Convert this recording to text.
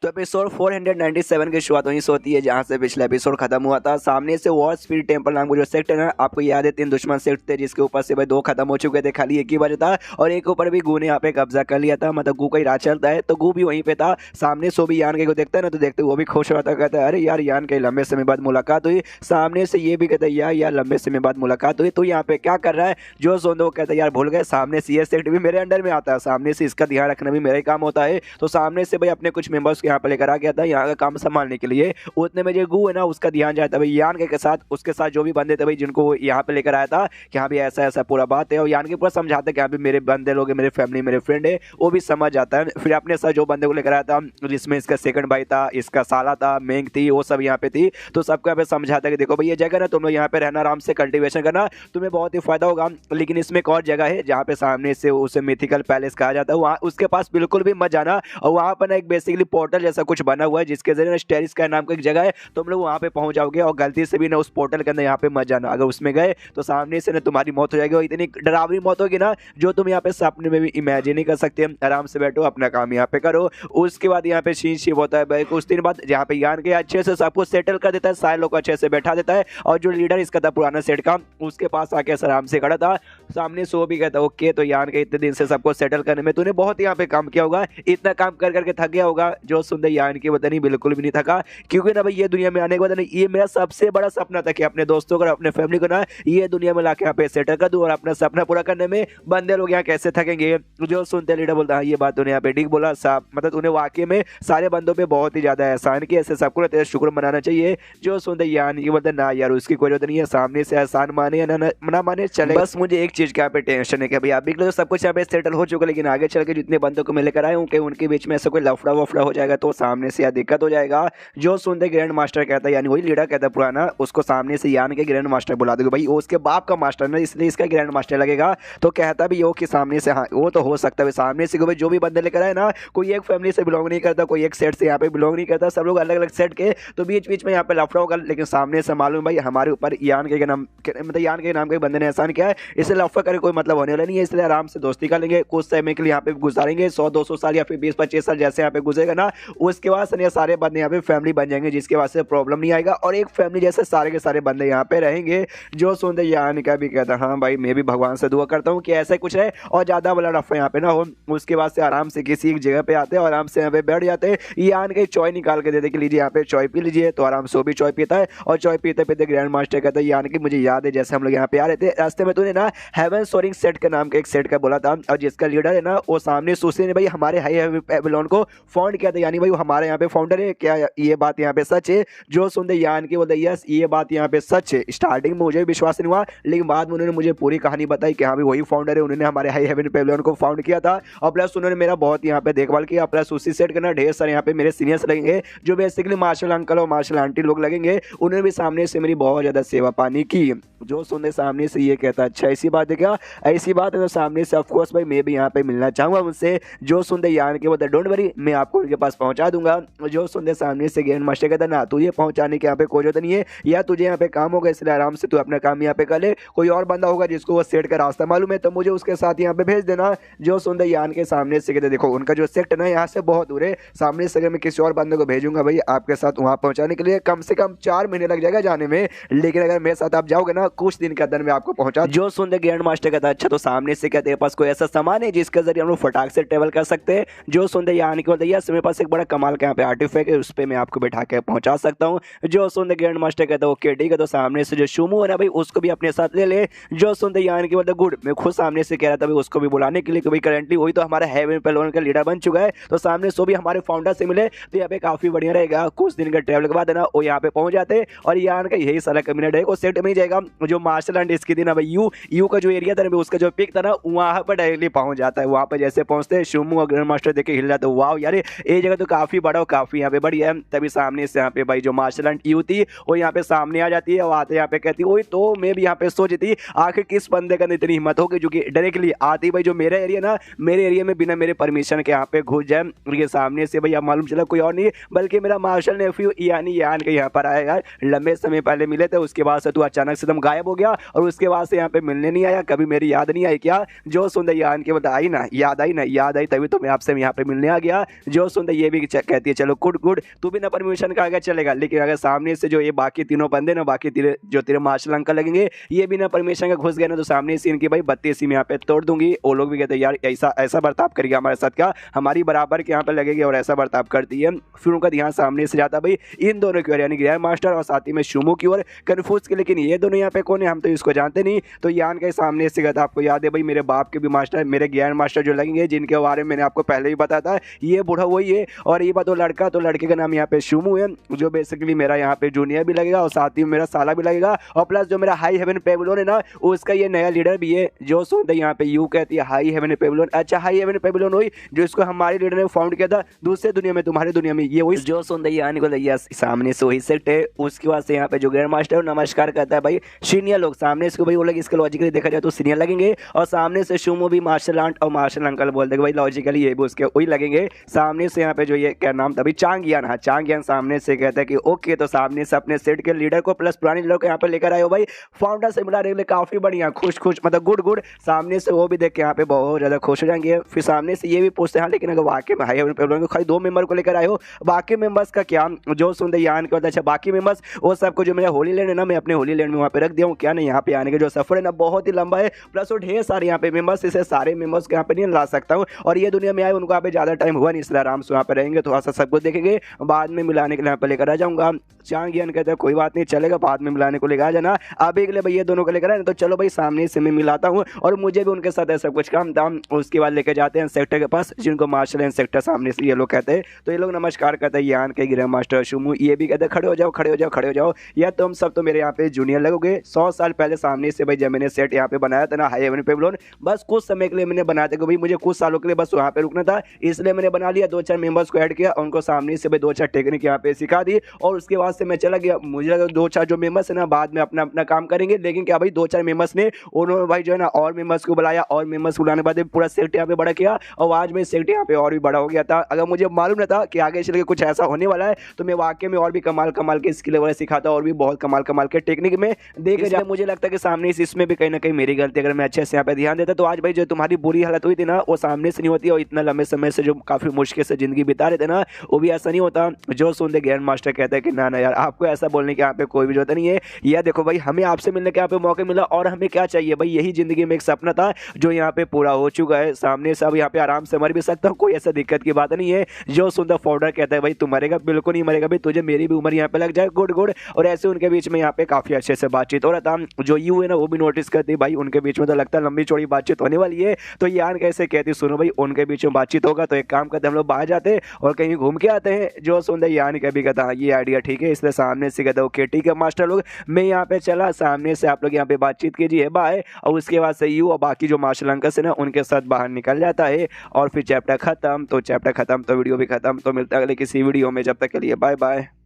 तो एपिसोड 497 की शुरुआत वहीं से होती है जहां से पिछला एपिसोड खत्म हुआ था। सामने से वॉर स्पिरिट टेंपल नाम का जो सेक्ट है ना, आपको याद है 3 दुश्मन सेक्ट थे जिसके ऊपर से भाई 2 खत्म हो चुके थे, खाली एक ही बचा था और एक ऊपर भी गू ने यहाँ पे कब्जा कर लिया था। मतलब गू का ही राज चलता है तो गू भी वहीं पे था। सामने सो भी यान के को देखता है ना, तो देखते वो भी खुश होता है, कहता है अरे यार यान के लंबे समय बाद मुलाकात हुई। सामने से ये भी कहता है यार लंबे समय बाद मुलाकात हुई, तो यहाँ पे क्या कर रहा है जो सोंदो कहता है यार भूल गए, सामने से ये सेक्ट भी मेरे अंडर में आता है, सामने से इसका ध्यान रखना भी मेरा ही काम होता है। तो सामने से भाई अपने कुछ मेंबर्स को यहाँ पे लेकर आ गया था यहाँ का काम संभालने के लिए। उतने में जो गू है ना उसका ध्यान जाता है भाई यान के साथ, उसके साथ जो भी बंदे थे भाई जिनको यहाँ पे लेकर आया था कि हाँ भी ऐसा ऐसा पूरा बात है, और यान के पूरा समझाता है कि हाँ भी मेरे बंदे लोग मेरे फैमिली मेरे फ्रेंड है, वो भी समझ जाता है। फिर अपने साथ जो बंदे को लेकर आया था जिसमें इसका सेकंड भाई था, इसका साला था, मेंग थी, वो सब यहाँ पे थी। तो सबको यहाँ पे समझाता है कि देखो भाई ये जगह ना तुम लोग यहाँ पे रहना, आराम से कल्टिवेशन करना, तुम्हें बहुत ही फायदा होगा। लेकिन इसमें एक और जगह है जहाँ पे सामने से उसे मिथिकल पैलेस कहा जाता है, वहाँ उसके पास बिल्कुल भी मत जाना। और वहाँ पर ना एक बेसिकली पोर्टल जैसा कुछ बना हुआ है जिसके जरिए स्टेरिस का नाम का एक जगह है, तुम लोग वहाँ पे पहुंच जाओगे और गलती से भी ना उस पोर्टल के अंदर यहाँ पे मत जाना। अगर उसमें गए तो सामने से ना तुम्हारी मौत हो जाएगी, और इतनी डरावनी मौत होगी ना जो तुम यहाँ पे सपने में भी इमेजिन नहीं कर सकते। आराम से बैठो अपना काम यहाँ पे करो। उसके बाद यहाँ पे शीन शिव होता है भाई, कुछ दिन बाद जहाँ पे यान के अच्छे से सब कुछ सेटल कर देता है, सारे लोग अच्छे से बैठा देता है। और जो लीडर इसका था पुराना सेट का, उसके पास आके आराम से खड़ा था। सामने सो भी कहता ओके, तो यान के इतने दिन से सबको सेटल करने में तूने बहुत यहाँ पे काम किया होगा, इतना काम कर करके थक गया होगा। जो सुंदर यान की वतनी बिल्कुल भी नहीं थका, क्योंकि ना भाई ये दुनिया में आने के बाद ना ये मेरा सबसे बड़ा सपना था कि अपने दोस्तों को अपने फैमिली को ना ये दुनिया में लाके यहाँ पे सेटल कर दूं, और अपना सपना पूरा करने में बंदे लोग यहाँ कैसे थकेंगे। जो सुनते लीडर बोलता है ये बात तूने यहाँ पे ठीक बोला साहब, मतलब उन्हें वाकई में सारे बंदों पे बहुत ही ज्यादा एहसान किया, ऐसे सबको तेरा शुक्र मनाना चाहिए। जो सुनते यान ये बोलते ना यार उसकी कोई जरूरत नहीं है, सामने से एहसान माने या ना माने चले, बस मुझे एक चीज का यहाँ पे टेंशन है कि भाई अभी तो सब कुछ यहाँ पे सेटल हो चुका, लेकिन आगे चल के जितने बंदों को मैं लेकर आए हूँ उनके बीच में ऐसा कोई लफड़ा वफड़ा हो जाएगा तो सामने से यार दिक्कत हो जाएगा। जो सुनते ग्रैंड मास्टर कहता है, यानी वही लीडर कहता है पुराना, उसको सामने से यान के ग्रैंड मास्टर बुला दोगे भाई, वो उसके बाप का मास्टर ना इसलिए इसका ग्रैंड मास्टर लगेगा। तो कहता भी वो कि सामने से हाँ वो तो हो सकता है सामने से भाई जो भी बंदे लेकर आए ना, कोई एक फैमिली से बिलोंग नहीं करता, कोई एक सेट से यहाँ पे बिलोंग नहीं करता, सब लोग अलग अलग सेट के, तो बीच बीच में यहाँ पे लफड़ा होगा। लेकिन सामने से मालूम भाई हमारे ऊपर यान के नाम मतलब यान के नाम के बंदे ने एहसान किया है, इसलिए लफड़ा करे कोई मतलब होने वाला नहीं है, इसलिए आराम से दोस्ती कर लेंगे, कुछ समय के लिए यहाँ पे गुजारेंगे, 100-200 साल या फिर 20-25 साल जैसे यहाँ पे गुजरेगा ना, उसके बाद सारे बंदे यहाँ पे फैमिली बन जाएंगे जिसके बाद से प्रॉब्लम नहीं आएगा, और एक फैमिली जैसे सारे के सारे बंदे यहाँ पे रहेंगे। जो सुनते यान का भी कहता हाँ भाई मैं भी भगवान से दुआ करता हूँ कि ऐसा कुछ है और ज्यादा बड़ा रफा यहाँ पे ना हो। उसके बाद से आराम से किसी एक जगह पे आते हैं, आराम से यहाँ पे बैठ जाते हैं, यान के चाय निकाल के देते कि लीजिए यहाँ पे चाय पी लीजिए, तो आराम से वो भी चाय पीता है। और चाय पीते पीते ग्रैंड मास्टर कहता है यान की मुझे याद है जैसे हम लोग यहाँ पे आ रहे थे, रास्ते में तूने ना हेवन सोरिंग सेट के नाम का एक सेट का बोला था, और जिसका लीडर है ना वो सामने सुशी ने भाई हमारे हाई बेबीलोन को फाउंड किया था, यानी भाई वो हमारे यहाँ पे फाउंडर है, क्या ये बात यहाँ पे सच है। जो सुनते यान की बोलते यस ये बात यहाँ पे सच है। स्टार्टिंग में मुझे विश्वास नहीं हुआ, लेकिन बाद में उन्होंने मुझे पूरी कहानी बताई कि हाँ भाई वही फाउंडर है, उन्होंने हमारे हाई हेवन बेबीलोन को फाउंड किया था, और प्लस उन्होंने मेरा बहुत यहाँ पे देखभाल किया, प्लस उसी सेट करना ढेर सारे यहाँ पे मेरे सीनियर्स लगेंगे जो बेसिकली मार्शल अंकल और मार्शल आंटी लोग लगेंगे, उन्होंने भी सामने से मेरी बहुत ज्यादा सेवा पानी की। जो सुनने सामने से ये कहता अच्छा ऐसी बात है क्या, ऐसी बात है तो सामने से ऑफकोर्स भाई मैं भी यहाँ पे मिलना चाहूंगा उनसे। जो सुनते यान के बोलते डोंट वरी मैं आपको उनके पास पहुंचा दूंगा। जो सुनते सामने से ग्रैंड मास्टर कहता ना तुझे पहुंचाने के यहाँ पे कोई जरूरत नहीं है, या तुझे यहाँ पे काम होगा इसलिए आराम से तू अपना काम यहाँ पे कर ले, कोई और बंदा होगा जिसको वो सेट का रास्ता मालूम है तो मुझे उसके साथ यहाँ पे भेज देना। जो सुनते यान के सामने से कहते देखो उनका जो सेक्ट ना यहाँ से बहुत दूर है, सामने से अगर मैं किसी और बंदे को भेजूंगा भाई आपके साथ वहाँ पहुंचाने के लिए कम से कम 4 महीने लग जाएगा जाने में, लेकिन अगर मेरे साथ आप जाओगे ना कुछ दिन के अंदर में आपको पहुंचा। जो सुनते ग्रैंड मास्टर कहता अच्छा तो सामने से कहते पास कोई ऐसा सामान है जिसके जरिए हम लोग फटाक से ट्रेवल कर सकते हैं। जो सुनते यान की बोलते यस मेरे पास एक बड़ा कमाल का यहाँ पे आर्टिफैक्ट है, उस पर मैं आपको बैठा के पहुंचा सकता हूँ। जो सुनते ग्रैंड मास्टर कहता है ओके ठीक है, तो सामने से जो शुमू है ना भाई उसको भी अपने साथ ले ले। जो सुनते यान की बोलते गुड, मैं खुद सामने से कह रहा था भाई उसको भी बुलाने के लिए, क्योंकि करंटली वही तो हमारा हेवन पेलोन का लीडर बन चुका है, तो सामने सो भी हमारे फाउंडर से मिले तो यहाँ पे काफी बढ़िया रहेगा। कुछ दिन का ट्रेवल के बाद है ना वो यहाँ पे पहुंच जाते, और यान का यही सारा कम्युनिटी है वो सेट में ही जाएगा। जो मार्शल एंड इसकी थी ना भाई यू का जो एरिया था ना उसका जो पिक था ना वहाँ पर डायरेक्टली पहुंच जाता है। वहाँ पर जैसे पहुंचते शुमू और ग्रैंड मास्टर देख के हिल जाते, वाह यार ये जगह तो काफी बड़ा और काफी यहाँ पे बढ़िया है। तभी सामने से यहाँ पे भाई जो मार्शल एंड यू थी वो यहाँ पे सामने आ जाती है, और आते यहाँ पे कहती वही तो मैं भी यहाँ पे सोची थी आखिर किस बंदे का इतनी हिम्मत होगी जो कि डायरेक्टली आती भाई जो मेरा एरिया ना मेरे एरिया में बिना मेरे परमिशन के यहाँ पे घुस जाए। ये सामने से भाई अब मालूम चला कोई और नहीं बल्कि मेरा मार्शल नेफ्यू यानी यान के यहाँ पर आएगा। लंबे समय पहले मिले थे, उसके बाद से तू अचानक से एकदम गायब हो गया, और उसके बाद से यहाँ पे मिलने नहीं आया, कभी मेरी याद नहीं आई क्या। जो सुनते यान के बता आई ना याद आई तभी तो मैं आपसे यहाँ पे मिलने आ गया। जो सुनते ये भी कहती है चलो गुड गुड, तू भी ना परमिशन का आगे चलेगा। लेकिन अगर सामने से जो ये बाकी तीनों बंदे ना, बाकी जो तेरे मार्शल अंकल लगेंगे, ये भी ना परमिशन का घुस गए ना, तो सामने से इनकी भाई 32 में यहाँ पे तोड़ दूंगी। वो लोग भी कहते हैं यार ऐसा ऐसा बर्ताव करेगा हमारे साथ, क्या हमारी बराबर के यहाँ पे लगेगी और ऐसा बर्ताव करती है। फिर उनका ध्यान सामने से जाता भाई इन दोनों की ओर, यानी ग्रैंड मास्टर और साथ ही में शुमो की ओर, कन्फ्यूज के। लेकिन ये दोनों यहाँ पे कौन है, हम तो इसको जानते नहीं। तो यान के सामने से कहता, आपको याद है भाई मेरे बाप के भी मास्टर, मेरे ग्रैंड मास्टर जो लगेंगे, जिनके बारे में मैंने आपको पहले ही बताया था, ये बूढ़ा वही है। और ये बात तो लड़का, तो लड़के का नाम यहाँ पे शुमो है, जो बेसिकली मेरा यहाँ पे जूनियर भी लगेगा और साथ ही मेरा साला भी लगेगा। और प्लस जो मेरा हाई हेवन पेविलियन है ना, उसका ये नया लीडर भी है, जो सुनते यहाँ पे यू कहती है हाई हेवन पेविलियन। अच्छा हाई हेवन पेविलियन वही जो इसको हमारे लीडर ने फाउंड किया था दूसरे दुनिया में, तुम्हारी दुनिया में, ये वही जो सुनते यहाँ निकल सामने से वही सेट है। उसके बाद से यहाँ पे जो ग्रैंड मास्टर नमस्कार करता है भाई सीनियर लोग, सामने से भाई वो लोग इसके लॉजिकली देखा जाए तो सीनियर लगेंगे। और सामने से शुमो भी मार्शल आंट और मार्शल अंकल बोलते भाई लॉजिकली ये भी उसके वही लगेंगे। सामने से यहाँ पे जो ये क्या नाम था भाई चांगयान, हाँ चांगयान सामने से कहता है कि ओके, तो सामने से अपने सेट के लीडर को प्लस पुराने लीडर को यहाँ पे लेकर आए हो भाई, फाउंडर से मिलाने के लिए काफी बढ़िया, खुश खुश मतलब गुड गुड। सामने से वो भी देख के यहाँ पे बहुत ज्यादा खुश हो जाएंगे। फिर सामने से ये भी पूछते हैं लेकिन अगर वाकई में हाई हेवन पेविलियन खाली 2 मेंबर को लेकर आए हो, बाकी मेंबर्स का क्या, जो सुनते यान के। अच्छा बाकी मेंबर्स वो सबको जो मेरा होली लैंड है ना, मैं अपने होली लैंड में वहाँ पे रख दिया हूँ, क्या नहीं यहाँ पे आने का जो सफर है ना बहुत ही लंबा है, प्लस वो ढेर सारे यहाँ पे मेंबर्स, इसे सारे मेंबर्स को यहाँ पे नहीं ला सकता हूँ। और ये दुनिया में आए उनको यहाँ पे ज़्यादा टाइम हुआ नहीं, इसलिए आराम से वहाँ पे रहेंगे, थोड़ा सा सब कुछ देखेंगे, बाद में मिलाने के लिए यहाँ पे लेकर आ जाऊँगा। चांगयान कहता है कोई बात नहीं चलेगा, बाद में मिलाने को लेकर आ जाना, अभी के लिए भाई ये दोनों को लेकर आए, तो चलो भाई सामने से मैं मिलाता हूँ। और मुझे भी उनके साथ ऐसा कुछ काम था। उसके बाद लेकर जाते हैं सेक्टर के पास, जिनको मार्शल एंड सेक्टर सामने से ये लोग कहते हैं। तो ये लोग नमस्कार करते हैं यान के ग्रैंड मास्टर शुमो, ये भी कहते हैं खड़े हो जाओ खड़े हो जाओ खड़े हो जाओ, या तुम सब तो मेरे यहाँ पे जूनियर लगोगे। 100 साल पहले सामने से भाई जब मैंने सेट यहाँ पे बनाया था ना हाई हेवन पेविलियन, बस कुछ समय के लिए मैंने बनाया था कि भाई मुझे कुछ सालों के लिए बस वहाँ पे रुकना था, इसलिए मैंने बना लिया। 2-4 मेंबर्स को ऐड किया, उनको सामने से भाई 2-4 टेक्निक यहाँ पे सिखा दी, और उसके बाद से मैं चला गया। मुझे लगा 2-4 जो मेंबर्स है ना बाद में अपना अपना काम करेंगे, लेकिन क्या भाई 2-4 मेंबर्स ने उन्होंने भाई जो है ना और मेंबर्स को बुलाया, और मेंबर्स को बुलाने के बाद पूरा सेट यहाँ पे बड़ा किया, और आज में सेट यहाँ पे और भी बड़ा हो गया था। अगर मुझे मालूम न था कि आगे चल के कुछ ऐसा होने वाला है, तो मैं वाकई में और भी कमाल कमाल के स्किल वगैरह सिखाता, और भी बहुत कमाल कमाल के टेक्निक में देखे जाए। मुझे लगता है कि सामने इसमें भी कहीं ना कहीं मेरी गलती, अगर मैं अच्छे से यहाँ पे ध्यान देता तो आज भाई जो तुम्हारी बुरी हालत हुई थी ना, वो सामने से नहीं होती, और इतना लंबे समय से जो काफी मुश्किल से जिंदगी बिता रहे थे ना, वो भी ऐसा नहीं होता। जो सुनते ग्रैंड मास्टर कहता है कि ना ना यार आपको ऐसा बोलने की यहाँ पे कोई भी जरूरत नहीं है, यह देखो भाई हमें आपसे मिलने का यहाँ पे मौका मिला, और हमें क्या चाहिए भाई, यही जिंदगी में एक सपना था जो यहाँ पे पूरा हो चुका है। सामने से अब यहाँ पे आराम से मर भी सकता हूँ, कोई ऐसा दिक्कत की बात नहीं है। जो सुंदर फाउंडर कहता है भाई तू मरेगा, बिल्कुल नहीं मरेगा भाई, तुझे मेरी भी उम्र यहाँ पे लग जाए, गुड गुड। और ऐसे उनके बीच में यहाँ पे काफी अच्छे से बातचीत हो रहा था। जो यू है ना वो भी नोटिस करती भाई उनके बीच में तो लगता है लंबी चौड़ी बातचीत होने वाली है। तो यान कैसे कहती सुनो भाई उनके बीच में बातचीत होगा, तो एक काम करते हम लोग बाहर जाते और कहीं घूम के आते हैं। जो सुंदर यान कह भी कहता ये आइडिया ठीक है, इसलिए सामने से कहता ओके ठीक है मास्टर लोग, मैं यहाँ पे चला, सामने से आप लोग यहाँ पे बातचीत कीजिए बाय। और उसके बाद से यू और बाकी जो मार्शल अंकल है ना उनके साथ बाहर निकल जाता है, और फिर चैप्टर खत्म। तो चैप्टर खत्म तो वीडियो भी खत्म। तो मिलता है अगले किसी वीडियो में, जब तक के लिए बाय बाय।